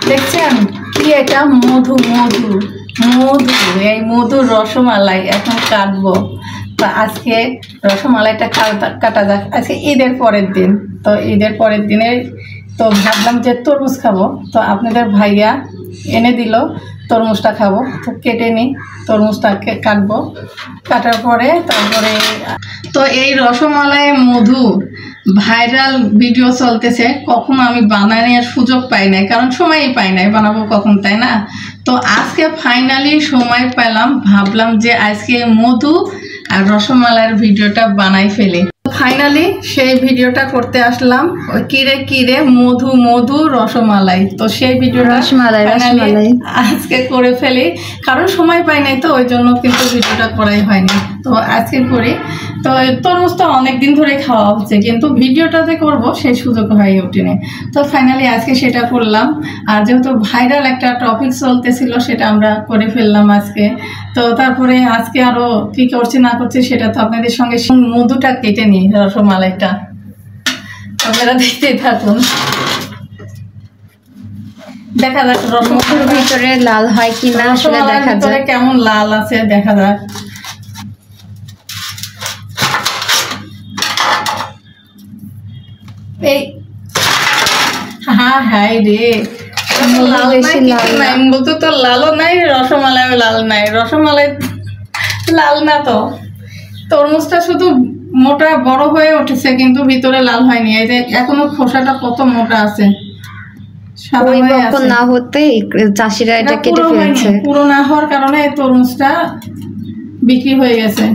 দেখছেন কি এটা? মধু মধু মধু, এই মধুর রসমালাই এখন কাটবো। তো আজকে রসমালাইটা কাটা যাক। আজকে ঈদের পরের দিন, তো ঈদের পরের দিনে তো ভাবলাম যে তরমুজ খাবো। তো আপনাদের ভাইয়া এনে দিল তরমুজটা খাবো। তো কেটে নিই, তরমুজটাকে কাটবো। কাটার পরে তারপরে তো এই রসমালাই মধু ভাইরাল ভিডিও চলতেছে, কখনো আমি বানানোর সুযোগ পাই নাই, কারণ সময়ই পাই নাই, বানাবো কখন, তাই না? তো আজকে ফাইনালি সময় পেলাম, ভাবলাম যে আজকে মধু আর রসমালাইয়ের ভিডিওটা বানাই ফেলি। ফাইনালি সেই ভিডিওটা করতে আসলাম, কিরে কিরে মধু মধু রসমালাই। তো সেই ভিডিওটা আজকে করে ফেলি, কারণ সময় পাই নাই, তো ওই জন্য কিন্তু ভিডিওটা করাই হয়নি। তো আজকে করি। তো তরমুজটা অনেকদিন ধরে খাওয়া হচ্ছে, কিন্তু ভিডিওটাতে করব সেই সুযোগ হয়ে ওঠেনি। তো ফাইনালি আজকে সেটা করলাম। আর যেহেতু ভাইরাল একটা টপিক চলতেছিল, সেটা আমরা করে ফেললাম আজকে। তো তারপরে আজকে আরো কি করছি না করছি সেটা তো আপনাদের সঙ্গে। মধুটা কেটে নিই, রসমালাইটা আপনারা দেখতে থাকুন। দেখা যাক রসমালাইয়ের ভিতরে লাল হয় কিনা, আসলে দেখা যাক কেমন লাল আছে, দেখা যাক। এই হ্যাঁ হ্যাঁ রে, মধু তো লালও নাই, রসমালাইও লাল নাই। রসমালাই লাল না, তো তরমুজটা শুধু মোটা বড় হয়ে উঠেছে, কিন্তু ভিতরে লাল হয়নি। এই যে এখনো খোসাটা কত মোটা আছে, না হতে চাষিরা এটা কেটে ফেলছে। পুরো না হওয়ার কারণে এই তরমুজটা বিক্রি হয়ে গেছে।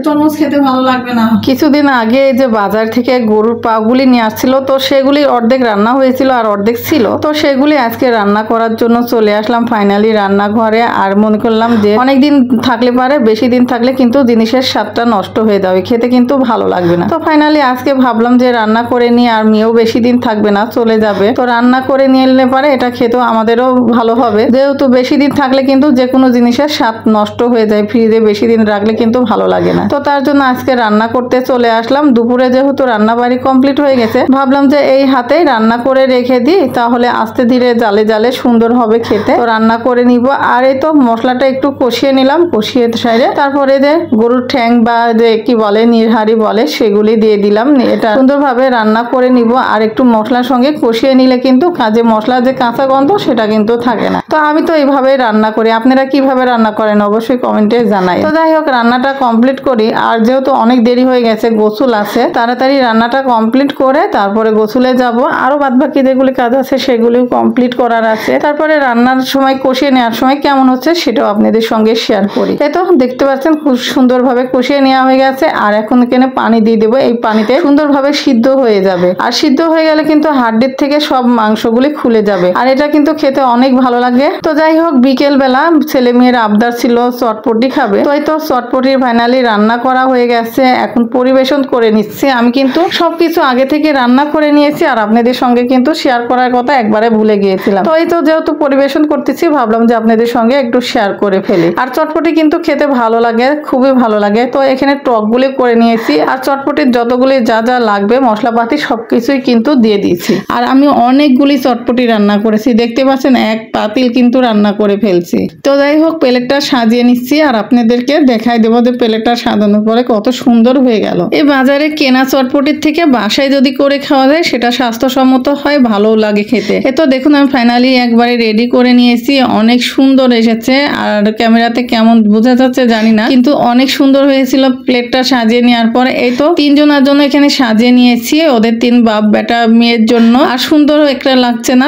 তরমুজ খেতে ভালো লাগবে না। কিছুদিন আগে এই যে বাজার থেকে গরুর পাগুলি নিয়ে আসছিল, তো সেগুলি অর্ধেক রান্না হয়েছিল আর অর্ধেক ছিল। তো সেগুলি আজকে রান্না করার জন্য চলে আসলাম ফাইনালি রান্নাঘরে। আর মনে করলাম যে অনেকদিন থাকলে পারে, বেশি দিন থাকলে কিন্তু জিনিসের স্বাদটা নষ্ট হয়ে যাবে, খেতে কিন্তু ভালো লাগবে না। তো ফাইনালি আজকে ভাবলাম যে রান্না করে নিই, আর মেয়েও বেশি দিন থাকবে না, চলে যাবে। তো রান্না করে নিয়ে এলে পারে এটা খেতেও আমাদেরও ভালো হবে, যেহেতু বেশি দিন থাকলে কিন্তু যে কোনো জিনিসের স্বাদ নষ্ট হয়ে যায়, ফ্রিজে বেশি দিন রাখলে কিন্তু ভালো লাগে না। তো তার জন্য আজকে রান্না করতে চলে আসলাম। দুপুরে যেহেতু রান্না বাড়ি কমপ্লিট হয়ে গেছে, ভাবলাম যে এই হাতেই রান্না করে রেখে দিই, তাহলে আস্তে ধীরে জালে জালে সুন্দর হবে খেতে। তো রান্না করে নিব। আর এই তো মশলাটা একটু কষিয়ে নিলাম, কষিয়ে সাইডে তারপরে যে গরুর ঠ্যাং বা যে কি বলে নিরহারি বলে, সেগুলি দিয়ে দিলাম। এটা সুন্দরভাবে রান্না করে নিব। আর একটু মশলার সঙ্গে কষিয়ে নিলে কিন্তু কাজে মশলার যে কাঁচা গন্ধ সেটা কিন্তু থাকে না। তো আমি তো এইভাবে রান্না করি, আপনারা কিভাবে রান্না করেন অবশ্যই কমেন্টে জানাই। তো যাই হোক, রান্নাটা কমপ্লিট করি। আর যেহেতু অনেক দেরি হয়ে গেছে, গোসল আছে, তাড়াতাড়ি রান্নাটা কমপ্লিট করে তারপরে গোসলে যাব। আরো বাদবাকি যেগুলি কাজ আছে সেগুলিও কমপ্লিট করার আছে। তারপরে রান্নার সময় কষিয়ে নেওয়ার সময় কেমন হচ্ছে সেটাও আপনাদের সঙ্গে শেয়ার করি। এই তো দেখতে পাচ্ছেন খুব সুন্দরভাবে কষিয়ে নেওয়া হয়ে গেছে। আর এখন এখানে পানি দিয়ে দেবো, এই পানিতে সুন্দরভাবে সিদ্ধ হয়ে যাবে। আর সিদ্ধ হয়ে গেলে কিন্তু হাড্ডির থেকে সব মাংসগুলি খুলে যাবে, আর এটা কিন্তু খেতে অনেক ভালো লাগে। তো যাই হোক, বিকেল বেলা ছেলে মেয়ের আবদার ছিল চটপটি খাবে, তো এই তো চটপটির ফাইনালি রান্না করা হয়ে গেছে। এখন পরিবেশন করে নিচ্ছি। আমি কিন্তু সবকিছু আগে থেকে রান্না করে নিয়েছি, আর আপনাদের সঙ্গে কিন্তু শেয়ার করার কথা একবারে ভুলে গিয়েছিলাম। তো এই তো যেহেতু পরিবেশন করতেছি, ভাবলাম যে আপনাদের সঙ্গে একটু শেয়ার করে ফেলি। আর চটপটি কিন্তু খেতে ভালো লাগে, খুবই ভালো লাগে। তো এখানে টকগুলি করে নিয়েছি, আর চটপটির যতগুলি যা যা লাগবে মশলাপাতি সবকিছুই কিন্তু দিয়ে দিয়েছি। আর আমি অনেকগুলি চটপটি রান্না করেছি, দেখতে পাচ্ছেন এক পাতিল কিন্তু রান্না করে ফেলছি। তো যাই হোক, প্লেটটা সাজিয়ে নিচ্ছি, আর আপনাদেরকে দেখাই দেবো যে প্লেটটা সাজানোর পরে কত সুন্দর হয়ে গেল। এই বাজারে কেনা চটপটির থেকে বাসায় যদি করে খাওয়া যায় সেটা স্বাস্থ্যসম্মত হয়, ভালোও লাগে খেতে। এ তো দেখুন আমি ফাইনালি একবারে রেডি করে নিয়েছি, অনেক সুন্দর এসেছে। আর ক্যামেরাতে কেমন বোঝা যাচ্ছে জানি না, কিন্তু অনেক সুন্দর হয়েছিল প্লেটটা সাজিয়ে নেওয়ার পরে। এই তো তিনজনের জন্য এখানে সাজিয়ে নিয়েছি, ওদের তিন বাপ বেটা মেয়ের জন্য। আর সুন্দর একটা লাগছে না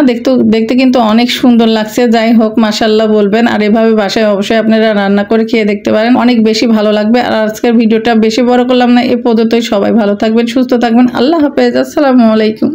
দেখতে কিন্তু অনেক সুন্দর লাগছে। যাই হোক, মাশাআল্লাহ বলবেন। আর এভাবে বাসায় অবশ্যই আপনারা রান্না করে খেয়ে দেখতে পারেন, অনেক বেশি ভালো লাগবে। আর আজকের ভিডিওটা বেশি বড় করলাম না, এ পর্যন্তই। সবাই ভালো থাকবেন, সুস্থ থাকবেন। আল্লাহ হাফেজ, আসসালামু আলাইকুম।